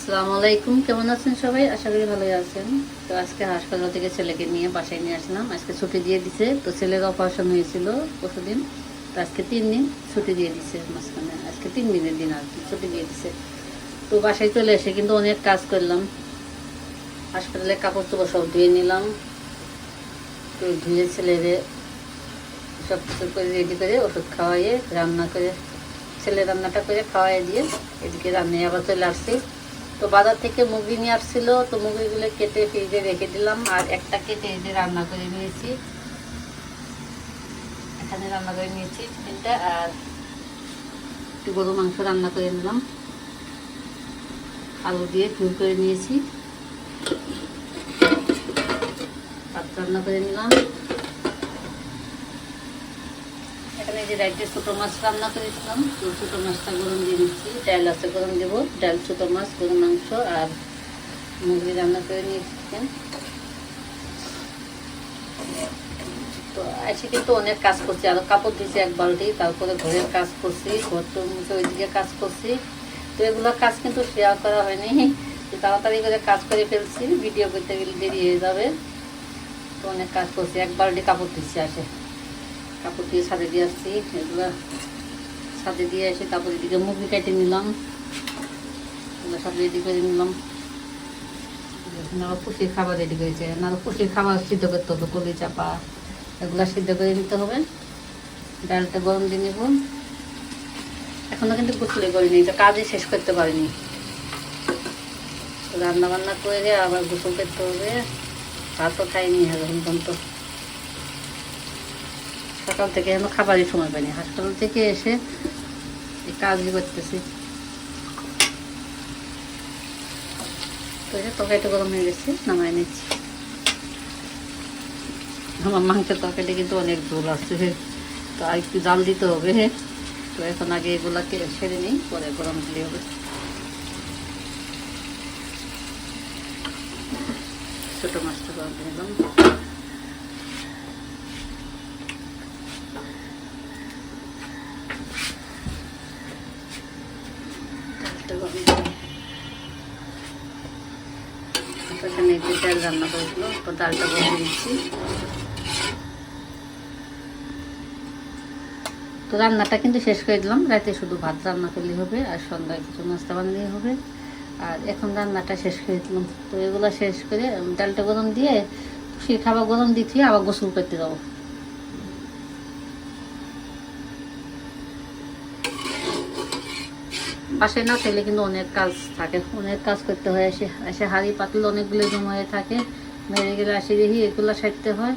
আসসালামু আলাইকুম, কেমন আছেন সবাই? আশা করি ভালোই আছেন। তো আজকে হাসপাতাল থেকে ছেলেকে নিয়ে বাসায় নিয়ে আসলাম। আজকে ছুটি দিয়ে দিছে, তো ছেলের অপারেশন হয়েছিল পরশুদিন। তো আজকে 3 দিন ছুটি দিয়ে দিছে, মাঝখানে আজকে 3 দিনের দিন আর কি ছুটি দিয়ে দিছে। তো বাসায় চলে এসে কিন্তু অনেক কাজ করলাম। হাসপাতালে কাপড় চোপড় সব ধুয়ে নিলাম, তো ধুয়ে ছেলেরে সব কিছু করে রেডি করে ওষুধ খাওয়াইয়ে রান্না করে ছেলে রান্নাটা করে খাওয়াই দিয়ে এদিকে রান্নায় আবার চলে আসছি। তো বাজার থেকে মুরগি নিয়ে আসছিল, তো মুরগিগুলো কেটে ফ্রিজে রেখে দিলাম, আর একটা কেটে এই যে রান্না করে নিয়েছি। এখানে রান্না করে নিয়েছি চিকেনটা, আর একটু গরু মাংস রান্না করে নিলাম, আলু দিয়ে ঝুল করে নিয়েছি, ভাত রান্না করে নিলাম। এখানে যে রাইতে ছোটো মাছ রান্না করেছিলাম, তো ছোটো মাছটা গরম দিয়ে দিচ্ছি। ডাল আছে, গরম দেবো। ডাল, ছোটো মাছ, গরু মাংস আর মুরগি রান্না করে নিয়েছি। তো এসে কিন্তু অনেক কাজ করছি, আরও কাপড় দিয়েছি 1 বালতি, তারপরে ঘরের কাজ করছি, ঘর তো মুছে ওইদিকে কাজ করছি। তো এগুলো কাজ কিন্তু শেয়ার করা হয়নি, তো তাড়াতাড়ি করে কাজ করে ফেলছি, ভিডিও করতে গেলে দেরি হয়ে যাবে। তো অনেক কাজ করছি, 1 বালতি কাপড় দিচ্ছি। আসে কাপড় দিয়ে ছাদে দিয়ে আসছি, এগুলো ছাদে দিয়ে এসে তারপর এদিকে মুরগি কেটে নিলাম, এগুলো সব রেডি করে নিলাম। পুষির খাবার রেডি করেছে, না পুষির খাবার সিদ্ধ করতে হবে, কলি চাপা এগুলো সিদ্ধ করে নিতে হবে। ডালটা গরম দিয়ে নেব। এখনো কিন্তু গোসলে করিনি, তো কাজই শেষ করতে পারিনি। রান্না বান্না করে আবার গোসল করতে হবে, ভাতও খাইনি এখন পর্যন্ত। সকাল থেকে এখনো খাবারই সময় পাইনি, হাসপাতাল থেকে এসে এই কাজই করতেছি। তো তরকারিটা গরম হয়ে গেছে, নামাই নিচ্ছি। আমার মাংসের তরকারিটা কিন্তু অনেক ঝোল আছে, তো আর একটু জাল দিতে হবে। তো এখন আগে এগুলাকে সেরে নিই, পরে গরম দিলে হবে। ছোটো মাছটা গরম দিয়ে দিলাম। এখানে একটু ডাল রান্না করেছিল, তো ডালটা বসিয়ে দিচ্ছি। তো রান্নাটা কিন্তু শেষ করে দিলাম, রাতে শুধু ভাত রান্না করলে হবে, আর সন্ধ্যায় কিছু নাস্তা বানালেই হবে। আর এখন রান্নাটা শেষ করে দিলাম। তো এগুলো শেষ করে ডালটা গরম দিয়ে সে খাবার গরম দিচ্ছি, আবার গোসল করতে যাবো। বাসায় না থাকলে কিন্তু অনেক কাজ থাকে, অনেক কাজ করতে হয়। এসে এসে হাঁড়ি পাতলে অনেকগুলো জমা হয়ে থাকে, মেরে গেলে আসি দেখি এগুলো সারতে হয়।